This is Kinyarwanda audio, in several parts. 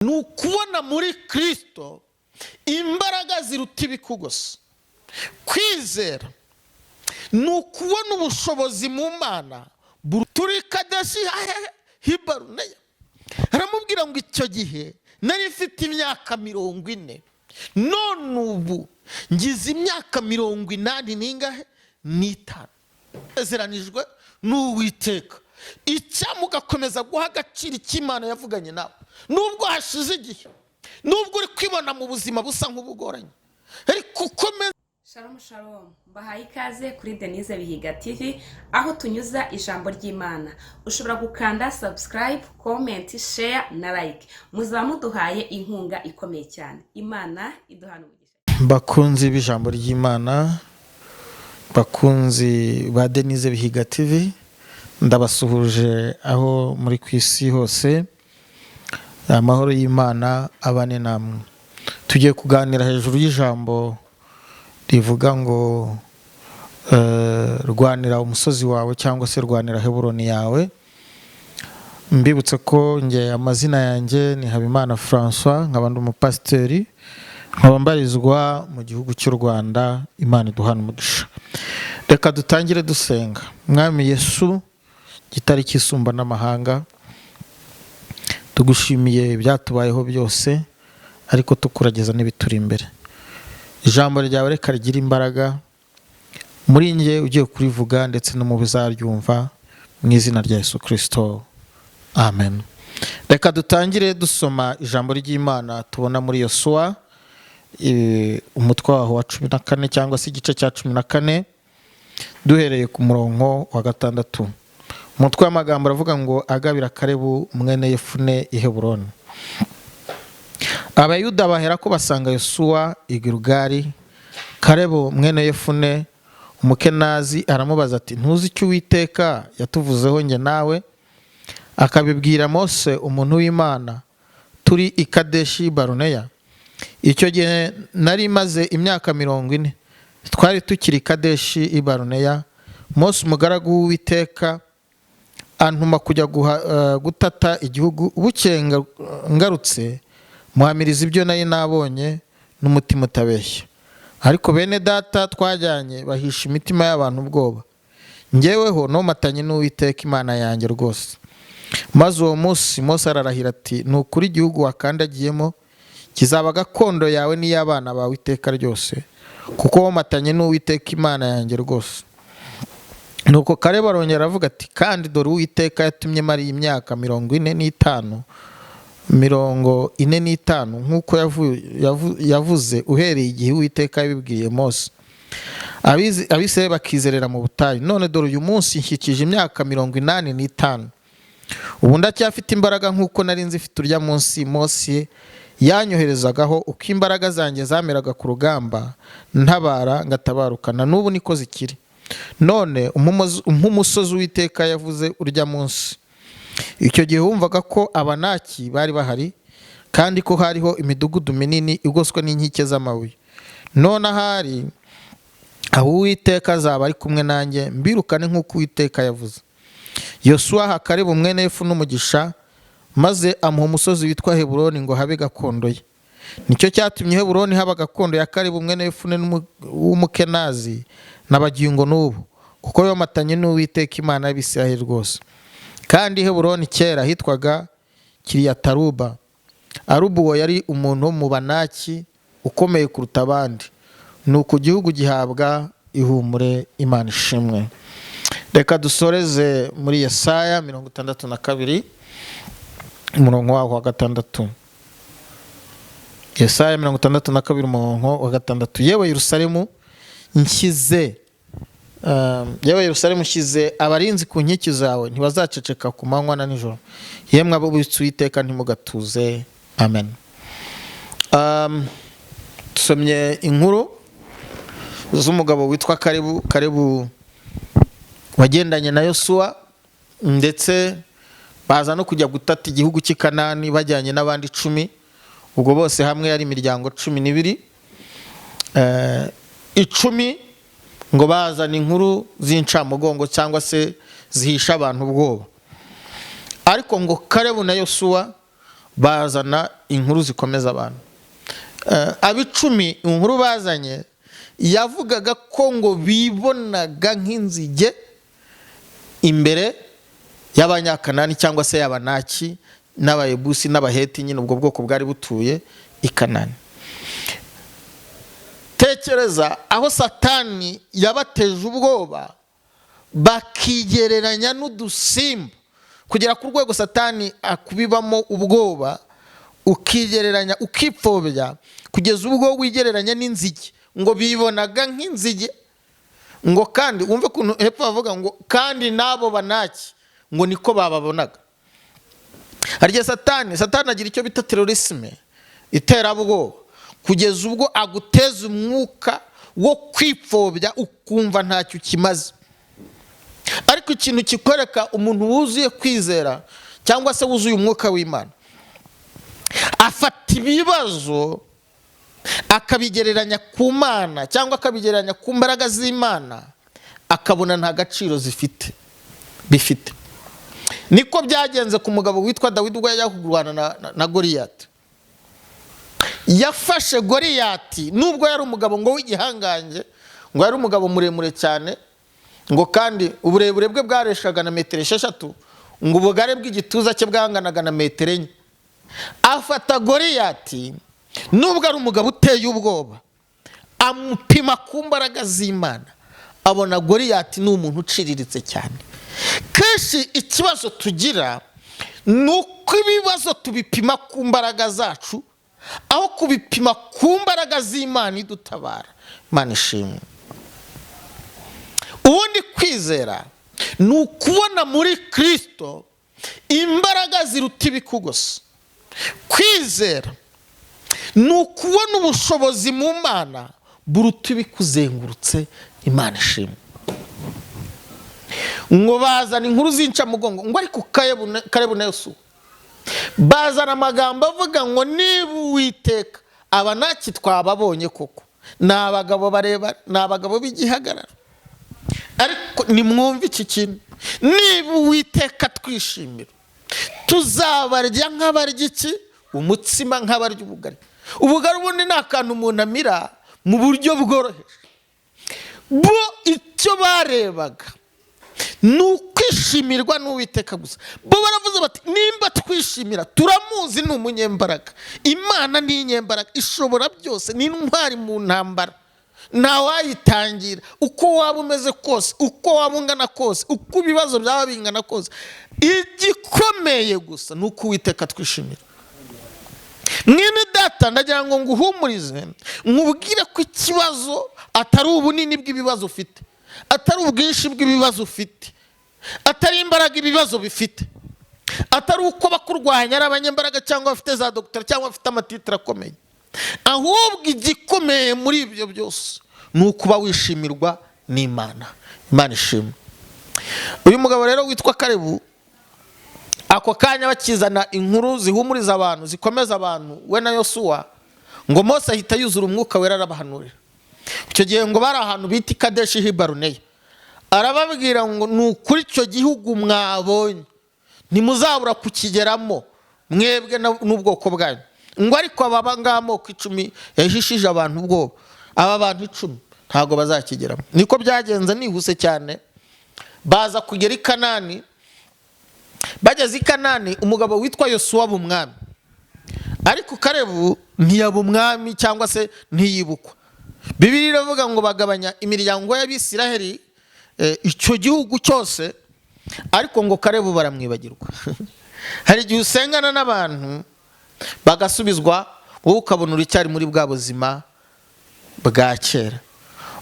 Nukubona muri Kristo imbaraga ziruta ibikugose. Kwizera nukubona ubushobozi mu Mana. Turi Kadeshi Hibaruneya. Aramubwira ngo icyo gihe nari mfite imyaka 40, none ubu ngize imyaka 80 n'ingahe n'itanu. Ezeranijwe n'Uwiteka icyamugakomeza guha agaciro cy'Imana yavuganye nawe, nubwo hashize igihe, nubwo uri kwibona mu buzima busa nk'ubugoranye, ariko ukomeza. Shalom shalom, bahaye ikaze kuri Denise Bihiga TV, aho tunyuza ijambo ry'Imana. Ushobora gukanda subscribe, comment, share na like. Muzamuduhaye inkunga ikomeye cyane. Imana iduhana umugisha. Bakunzi b'ijambo ry'Imana, bakunzi ba Denise Bihiga TV, ndabasuhuje aho muri kwisi hose. Amahoro y'Imana abane namwe. Tugiye kuganira hejuru y'ijambo rivuga ngo rwanira umusozi wawe cyangwa se rwanira Heburoni yawe. Mbibutse ko nge amazina yanjye ni Habimana Francois, nkaba ndi umupasiteri, nkaba mbarizwa mu gihugu cy'u Rwanda. Imana iduhana umugisha. Reka dutangire dusenga. Mwami Yesu, gitari kisumba n'amahanga, tugushimiye ibyatubayeho byose, ariko tukurageza n'ibituri imbere. Ijambo ryawe reka rigira imbaraga muri nge ugiye kurivuga ndetse no mu bizaryumva, mu izina rya Yesu Kristo, amen. Reka dutangire dusoma ijambo ry'Imana tubona muri Yosuwa umutwe waho wa 14 cyangwa se igice cya 14, duhereye ku murongo wa 6. Umutwe w'amagambo aravuga ngo agabira Kalebu mwene Yefune i Heburoni. Abayuda bahera ko basanga Yosuwa i Gilgali. Kalebu mwene Yefune umukenazi aramubaza ati, ntuzi icyo Uwiteka yatuvuzeho nge nawe? Akabibwira Mose umuntu w'Imana, turi i Kadeshi Baruneya. Icyo gihe nari maze imyaka 40, twari tukiri Kadeshi i Baruneya. Mose umugaragu w'Uwiteka antuma kujya gutata igihugu. Bukeye ngarutse muhamiriza ibyo nari nabonye n'umutima utabeshya. Ariko bene data twajyanye bahisha imitima y'abantu ubwoba. Ngeweho nomatanye n'Uwiteka Imana yanjye rwose. Maze uwo munsi Mose ararahira ati, nukuri igihugu wakandagiyemo kizaba gakondo yawe n'iy'abana bawe iteka ryose, kuko womatanye n'Uwiteka Imana yanjye rwose. Nuko Kalebu arongera aravuga ati, kandi dore Uwiteka yatumye mari imyaka 45 nk'uko yavuze uhereye igihe Uwiteka yabibwiye Mose. Abisirayeli bakizerera mu butayu. None dore uyu munsi nshyikije imyaka 85. Ubu ndacyafite imbaraga nk'uko nari nzifite urya munsi Mose yanyoherezagaho, uko imbaraga zanjye zameraga ku rugamba ntabara ngatabarukana, n'ubu niko zikiri. None umusozi Uwiteka yavuze urya munsi. Icyo gihe wumvaga ko Abanaki bari bahari, kandi ko hariho imidugudu minini igoswe n'inkike z'amabuye. None ahari aho Uwiteka azaba ari kumwe nanjye, mbirukane nk'uko Uwiteka yavuze. Yosuwa aha Kalebu mwene Yefune umugisha, maze amuha umusozi witwa Heburoni ngo habe gakondo ye. Nicyo cyatumye Heburoni haba gakondo ya Kalebu mwene Yefune w'umukenazi n'abagingo n'ubu, kuko yomatanye n'Uwiteka Imana y'Abisirayeli rwose. Kandi Heburoni kera hitwaga Kiriyataruba. Aruba uwo yari umuntu wo mu Banaki ukomeye kuruta abandi. Nuko igihugu gihabwa ihumure. Imana ishimwe. Reka dusoreze muri Yesaya 62 umurongo waho wa 6. Yesaya 62 umurongo wa 6. Yewe Yerusalemu nshyize abarinzi ku nkiki zawe, ntibazaceceka ku manywa na nijoro. Yemwe abo bitse Uwiteka ntimugatuze. Amen. Tusomye inkuru z'umugabo witwa Kalebu wagendanye na Yosuwa, ndetse baza no kujya gutata igihugu cy'i Kanani bajyanye n'abandi 10. Ubwo bose hamwe yari imiryango 12. 10 ngo bazana inkuru z'incamugongo cyangwa se zihisha abantu ubwoba. Ariko ngo Kalebu na Yosuwa bazana inkuru zikomeza abantu. Ab'icumi inkuru bazanye yavugaga ko ngo bibonaga nk'inzige imbere y'abanyakanani cyangwa se y'abanaki n'abayebusi n'abaheti, nyine ubwo bwoko bwari butuye i Kanani. Tekereza aho Satani yabateje ubwoba bakigereranya n'udusimba, kugera ku rwego Satani akubibamo ubwoba, ukigereranya ukipfobya kugeza ubwo wigereranya n'inzige, ngo bibonaga nk'inzige. Ngo kandi wumve kuntu hepfo bavuga ngo kandi nabo banaki ngo niko bababonaga. Harya Satani agira icyo bita terorisme, iterabwoba, kugeza ubwo aguteza umwuka wo kwipfobya ukumva ntacyo kimaze. Ariko ikintu kikwereka umuntu wuzuye kwizera cyangwa se wuzuye umwuka w'Imana, afata ibibazo akabigereranya ku Mana cyangwa akabigereranya ku mbaraga z'Imana, akabona nta gaciro bifite. Niko byagenze ku mugabo witwa Dawidi ubwo yajya kurwana na Goliyati. Yafashe Goliyati nubwo yari umugabo ngo w'igihangange, ngo yari umugabo muremure cyane, ngo kandi uburebure bwe bwareshaga na metero 6, ngo ubugare bw'igituza cye bwanganaga na metero 4. Afata Goliyati nubwo ari umugabo uteye ubwoba, amupima ku mbaraga z'Imana, abona Goliyati ni umuntu uciriritse cyane. Kenshi ikibazo tugira ni uko ibibazo tubipima ku mbaraga zacu aho kubipima ku mbaraga z'Imana idutabara. Imana ishimwe. Ubundi kwizera ni ukubona muri Kristo imbaraga ziruta ibikugose. Kwizera ni ukubona ubushobozi mu Mana buruta ibikuzengurutse. Imana ishimwe. Ngo bazana inkuru z'incamugongo, ngo ariko Kalebu na Yosuwa bazana amagambo avuga ngo niba Uwiteka abanaki twababonye koko, ni abagabo barebare, ni abagabo b'igihagararo. Ariko nimwumve iki kintu, niba Uwiteka twishimira, tuzabarya nk'abarya iki? Umutsima nk'abarya ubugari. Ubugari ubundi ni akantu umuntu amira mu buryo bworoheje. Bo icyo barebaga ni ukwishimirwa n'Uwiteka gusa. Bo baravuze bati nimba twishimira, turamuzi ni umunyembaraga, Imana ni inyembaraga, ishobora byose, ni intwari mu ntambara, ntawayitangira. Uko waba umeze kose, uko waba ungana kose, uko ibibazo byaba bingana kose, igikomeye gusa ni uko Uwiteka twishimira. Mwene data, ndagira ngo nguhumurize, nkubwire ko ikibazo atari ubunini bw'ibibazo ufite, atari ubwinshi bw'ibibazo ufite, atari imbaraga ibibazo bifite, atari uko bakurwanya ari abanyembaraga cyangwa bafite za dogiteri cyangwa bafite amatitire akomeye. Ahubwo igikomeye muri ibyo byose ni ukuba wishimirwa n'Imana. Imana ishimwe. Uyu mugabo rero witwa Kalebu, ako kanya bakizana inkuru zihumuriza abantu, zikomeza abantu, we na Yosuwa, ngo Mose ahita yuzura umwuka wera arabahanurira. Icyo gihe ngo bari ahantu bita Kadeshi Hibaruneya, arababwira ngo nukuri icyo gihugu mwabonye ntimuzabura kukigeramo mwebwe n'ubwoko bwanyu. Ngo ariko aba ngamoko 10 yahishije abantu ubwoba, aba bantu 10 ntago bazakigeramo. Niko byagenze nihuse cyane. Baza kugera i Kanani. Bageze i Kanani, umugabo witwa Yosuwa bumwami, ariko Kalebu ntiyaba umwami cyangwa se ntiyibukwa. Bibiliya iravuga ngo bagabanya imiryango y'Abisiraheli icyo gihugu cyose, ariko ngo Kalebu baramwibagirwa. Hari igihe usengana n'abantu bagasubizwa, wowe ukabona uricyari muri bwa buzima bwa kera.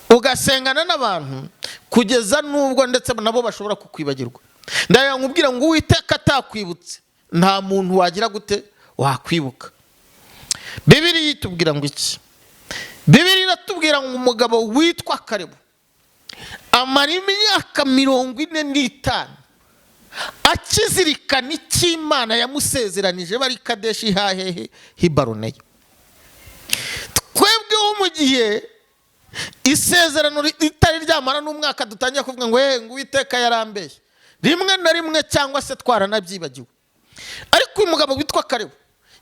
Ugasengana n'abantu kugeza nubwo ndetse nabo bashobora kukwibagirwa. Ndagira nkubwira ngo Uwiteka atakwibutse, nta muntu wagira gute wakwibuka. Bibiliya itubwira ngo iki? Bibiliya iratubwira ngo umugabo witwa Kalebu amara imyaka 45 akizirikana icyo Imana yamusezeranije bari Kadeshi Hibaruneya. Twebweho mu gihe isezerano ritari ryamara n'umwaka dutangiye kuvuga ngo Uwiteka yarambeshye, rimwe na rimwe cyangwa se twaranabyibagiwe. Ariko uyu mugabo witwa Kalebu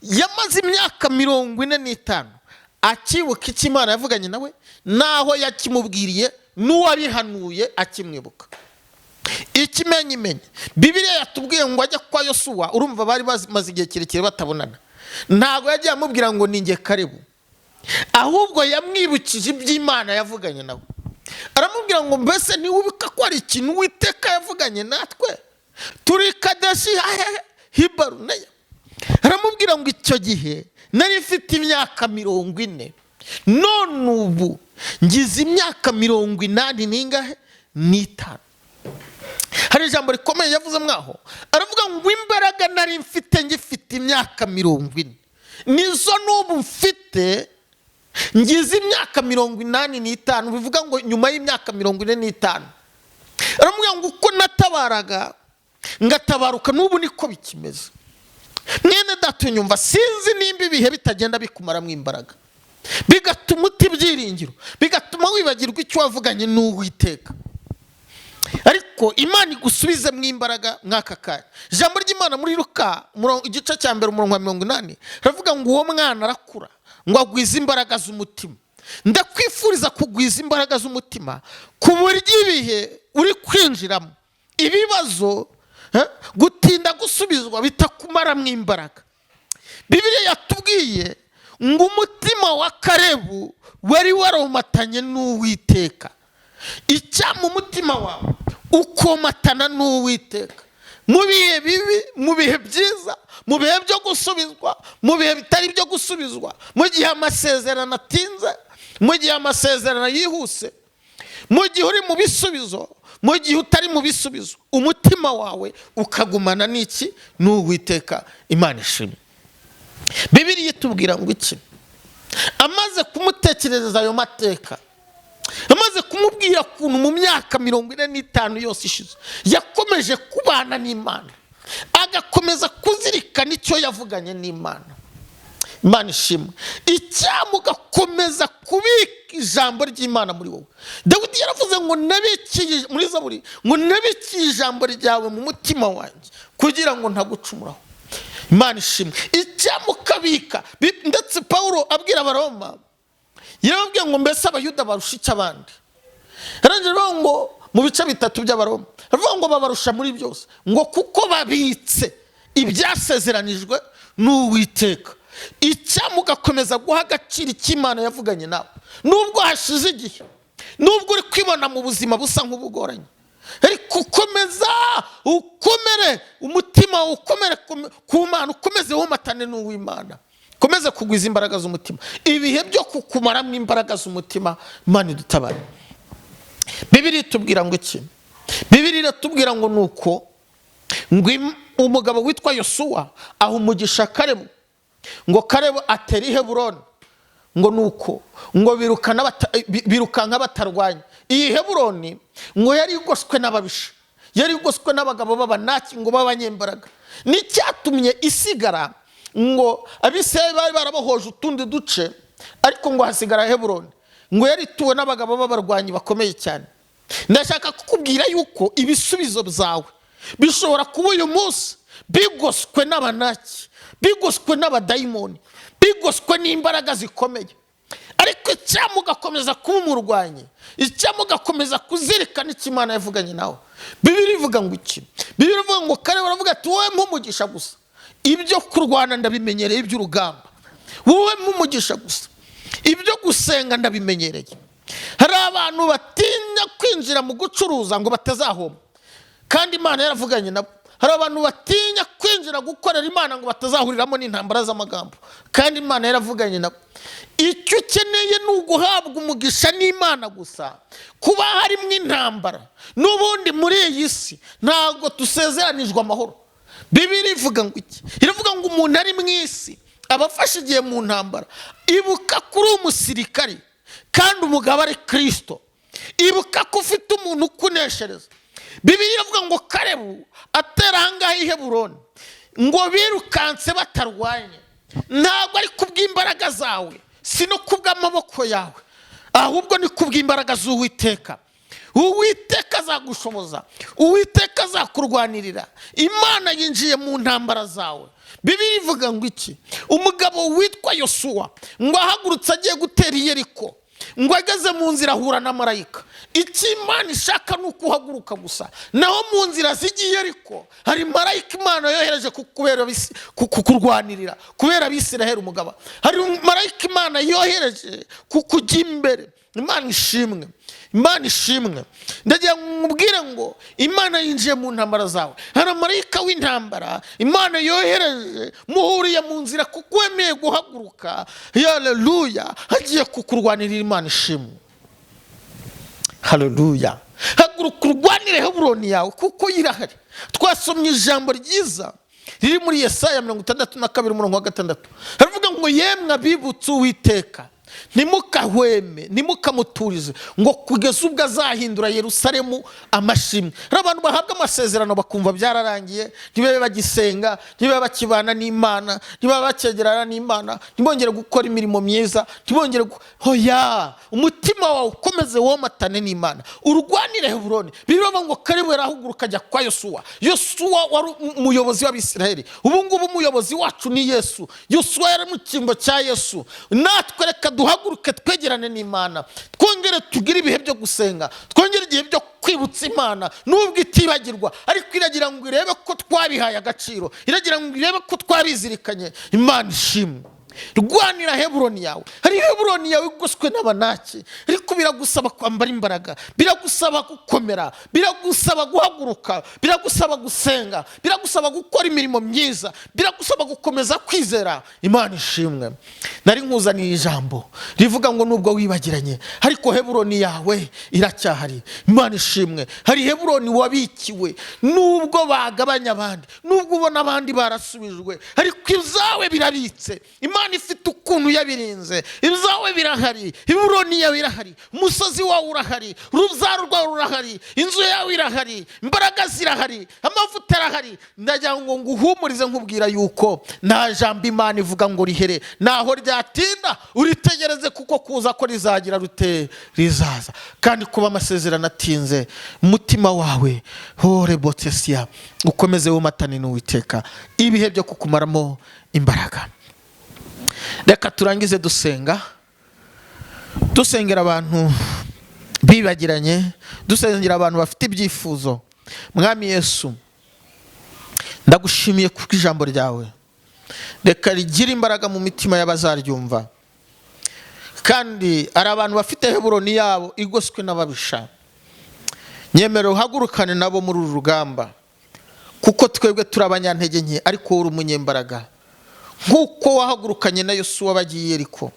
yamaze imyaka 45 akibuka icyo Imana yavuganye nawe, naho yakimubwiriye n'uwabihanuye akimwibuka. Ikimenyimenyi Bibiliya yatubwiye ngo ajya kwa Yosuwa, urumva bari maze igihe kirekire batabonana, ntago yagiye amubwira ngo ninjye karibu, ahubwo yamwibukije iby'Imana yavuganye nawe. Aramubwira ngo mbese ntiwibuka ko ari ikintu Uwiteka yavuganye natwe turi Kadeshi Hibaruneya? Aramubwira ngo icyo gihe nari mfite imyaka 40, none ubu ngize imyaka 85. Hari ijambo rikomeye yavuze mwaho, aravuga ngo imbaraga nari mfite ngifite imyaka 40 nizo n'ubu mfite ngize imyaka 85. Bivuga ngo nyuma y'imyaka 45, aramubwira ngo uko natabaraga ngatabaruka n'ubu niko bikimeze. Mwene data unyumva, sinzi nimba ibihe bitagenda bikumaramo imbaraga, bigatuma utibyiringiro, bigatuma wibagirwa icyo wavuganye n'Uwiteka, ariko Imana igusubize mu imbaraga mwaka kanya. Ijambo ry'Imana muri Luka igice cya 1 umurongo wa 80 ravuga ngo uwo mwana arakura ngo agwize imbaraga z'umutima. Ndakwifuriza kugwiza imbaraga z'umutima ku buryo ibihe uri kwinjiramo, ibibazo gutinda gusubizwa bitakumaramo imbaraga. Bibiliya yatubwiye ngo umutima wa Kalebu wari waromatanye n'Uwiteka. Icyama umutima wawe ukomatana n'Uwiteka mu bihe bibi, mu bihe byiza, mu bihe byo gusubizwa, mu bihe bitari byo gusubizwa, mu gihe amasezerano atinze, mu gihe amasezerano yihuse, mu gihe uri mu bisubizo, mu gihe utari mu bisubizo, umutima wawe ukagumana n'iki? N'Uwiteka. Imana ishimwe. Bibiliya itubwira ngo iki? Amaze kumutekerereza ayo mateka, amaze kumubwira kuntu mu myaka 45 yose ishize yakomeje kubana n'Imana, agakomeza kuzirikana icyo yavuganye n'Imana. Imana ishimwe. Icyamu gakomeza kubika ijambo ry'Imana muri wowe. Dawidi yaravuze ngo nabikiye muri Zaburi ngo nabikiye ijambo ryawe mu mutima wanjye kugira ngo ntagucumuraho. Imana ishimwe. Icyamu kabika, ndetse Paulo abwira Abaroma yarababwiye ngo mbese Abayuda barusha iki abandi? Arangije ngo mu bice 3 by'Abaroma aravuga ngo babarusha muri byose, ngo kuko babitse ibyasezeranijwe n'Uwiteka. Icyamu gakomeza guha agaciro cy'Imana yavuganye nawe, nubwo hashize igihe, nubwo uri kwibona mu buzima busa nk'ubugoranye, ariko ukomeza ukomere umutima, ukomere ku Mana, ukomeze womatane n'Uwimana, ukomeze kugwiza imbaraga z'umutima. Ibihe byo kukumaramo imbaraga z'umutima, Imana idutabare. Bibiliya itubwira ngo iki? Bibiliya iratubwira ngo nuko ngo umugabo witwa Yosuwa aho umugisha Kalebu, ngo Kalebu atera i Heburoni, ngo nuko ngo birukanka batarwanya. Iyi Heburoni ngo yari igoswe n'ababisha, yari igoswe n'abagabo b'Abanaki ngo b'abanyembaraga. N'icyatumye isigara ngo Abisirayeli bari barabohoje utundi duce, ariko ngo hasigara Heburoni, ngo yari ituwe n'abagabo b'abarwanyi bakomeye cyane. Ndashaka kukubwira yuko ibisubizo byawe bishobora kuba uyu munsi bigoswe n'Abanaki, bigoswe n'abadayimoni, bigoswe n'imbaraga zikomeye, ariko icyamu gakomeza kuba umurwanyi, icyamu gakomeza kuzirikana icyo Imana yavuganye nawe. Bibiliya ivuga ngo iki? Bibiliya ivuga ngo Kalebu aravuga ati wowe mpumugisha gusa, ibyo kurwana ndabimenyereye, iby'urugamba wowe mpumugisha gusa, ibyo gusenga ndabimenyereye. Hari abantu batinya kwinjira mu gucuruza ngo batazahomba, kandi Imana yaravuganye nabo. Hari abantu batinya kwinjira gukorera Imana ngo batazahuriramo n'intambara z'amagambo, kandi Imana yaravuganye nabo. Icyo ukeneye ni uguhabwa umugisha n'Imana gusa. Kuba harimo intambara n'ubundi muri iyi si ntabwo tusezeranijwe amahoro. Bibiliya ivuga ngo iki? Iravuga ngo umuntu ari mu isi abafashe igihe mu ntambara. Ibuka kuri umusirikari kandi umugabo ari Kristo. Ibuka ko ufite umuntu ukuneshereza. Bibiliya iravuga ngo Kalebu atera ahangaha i Heburoni ngo birukanse batarwanye, ntabwo ari kubw'imbaraga zawe, si no kubw'amaboko yawe, ahubwo ni kubw'imbaraga z'Uwiteka. Uwiteka azagushoboza, Uwiteka azakurwanirira. Imana yinjiye mu ntambara zawe. Bibiliya ivuga ngo iki? Umugabo witwa Yosuwa ngo ahagurutse agiye gutera i Yeriko, ngo ageze mu nzira ahura na marayika. Icyo Imana ishaka ni ukuhaguruka gusa, naho mu nzira zigiye ariko hari marayika Imana yohereje kukurwanirira kubera Abisiraheli umugaba. Hari marayika Imana yohereje kukujya imbere. Imana ishimwe, Imana ishimwe. Ndagira nkubwire ngo Imana yinjiye mu ntambara zawe. Hari marayika w'intambara Imana yohereje muhuriye mu nzira kuko wemeye guhaguruka. Haleluya, hagiye kukurwanirira. Imana ishimwe. Haleluya. Haguruka urwanire Heburoni yawe kuko irahari. Twasomye ijambo ryiza riri muri Yesaya 62:6. Haravuga ngo yemwe abibutsa Uwiteka, nimukahweme, nimukamuturize, ngo kugeza ubwo azahindura Yerusalemu amashimwe. Abantu bahabwa amasezerano bakumva byararangiye, ntibabe bagisenga, ntibabe bakibana n'Imana, ntibabe bakegerana n'Imana, ntibongere gukora imirimo myiza, ntibongere hoya, umutima wawe ukomeze womatane n'Imana, urwanire Heburoni. Bivuga ngo Kalebu yarahuguruka ajya kwa Yosuwa. Yosuwa wari umuyobozi w'Abisiraheli. Ubu ngubu umuyobozi wacu ni Yesu. Yosuwa yari mu cyimbo cya Yesu. Natwe reka duhaguruke twegerane n'Imana, twongere tugire ibihe byo gusenga, twongere igihe byo kwibutsa Imana nubwo itibagirwa, ariko iragira ngo irebe ko twabihaye agaciro, iragira ngo irebe ko twabizirikanye. Imana ishimwe. Rwanira Heburoni yawe. Hari Heburoni yawe igoswe n'Abanaki, ariko biragusaba kwambara imbaraga, biragusaba gukomera, biragusaba guhaguruka, biragusaba gusenga, biragusaba gukora imirimo myiza, biragusaba gukomeza kwizera. Imana ishimwe. Nari nkuzaniye ijambo rivuga ngo nubwo wibagiranye, ariko Heburoni yawe iracyahari. Imana ishimwe. Hari Heburoni wabikiwe, nubwo bagabanya abandi, nubwo ubona abandi barasubijwe, ariko izawe birabitse. Imana ifite ukuntu yabirinze. Ibyawe birahari, Heburoni yawe irahari, umusozi wawe urahari, urubyaro rwawe rurahari, inzu yawe irahari, imbaraga zirahari, amavuta arahari. Ndagira ngo nguhumurize nkubwira yuko nta jambo Imana ivuga ngo rihere, naho ryatinda uritegereze, kuko kuza ko rizagira rute rizaza. Kandi kuba amasezerano atinze, umutima wawe horebotsesia ukomeze womatane n'Uwiteka, ibihe byo kukumaramo imbaraga. Reka turangize dusengera abantu bibagiranye, dusengera abantu bafite ibyifuzo. Mwami Yesu, ndagushimiye kuko ijambo ryawe reka rigira imbaraga mu mitima y'abazaryumva. Kandi ari abantu bafite Heburoni yabo igoswe n'ababisha, nyemera uhagurukane nabo muri uru rugamba, kuko twebwe turi abanyantege nke, ariko uri umunyembaraga. Nk'uko wahagurukanye na Yosuwa bagiye Yeriko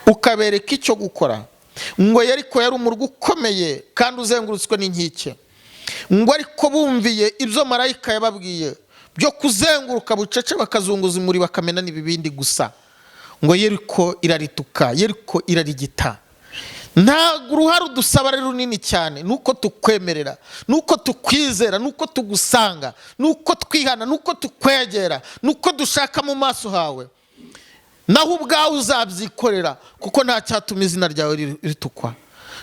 ukabereka icyo gukora, ngo Yeriko yari umurwa ukomeye kandi uzengurutswe n'inkike, ngo ariko bumviye ibyo marayika yababwiye byo kuzenguruka bucece bakazunguza umuri bakamena n'ibibindi gusa, ngo Yeriko irarituka, Yeriko irarigita. Ntabwo uruhare udusaba ari runini cyane, nuko tukwemerera, nuko tukwizera, nuko tugusanga, nuko twihana, nuko tukwegera, nuko dushaka mu maso hawe. Naho ubwawe uzabyikorera, kuko nta cyatuma izina ryawe ritukwa.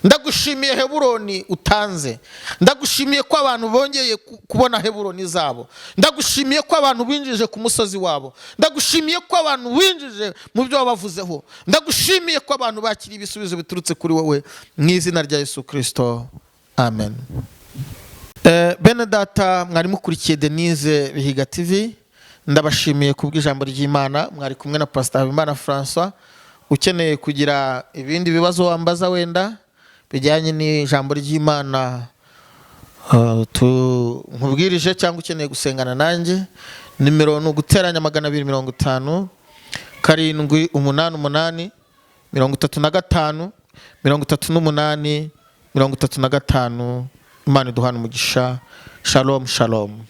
Ndagushimiye Heburoni utanze, ndagushimiye ko abantu bongeye kubona Heburoni zabo, ndagushimiye ko abantu binjije ku musozi wabo, ndagushimiye ko abantu binjije mu byo wabavuzeho, ndagushimiye ko abantu bakiriye ibisubizo biturutse kuri wowe, mu izina rya Yesu Kristo, amen. Bene data, mwari mukurikiye Denise Bihiga TV, ndabashimiye kubw'ijambo ry'Imana. Mwari kumwe na Pastor Habimana Francois. Ukeneye kugira ibindi bibazo wambaza wenda bijyanye n'ijambo ry'Imana nkubwirije, cyangwa ukeneye gusengana nanjye, nimero ni uguteranya 250 788 35 38 35. Imana iduhane umugisha. Shalom shalom.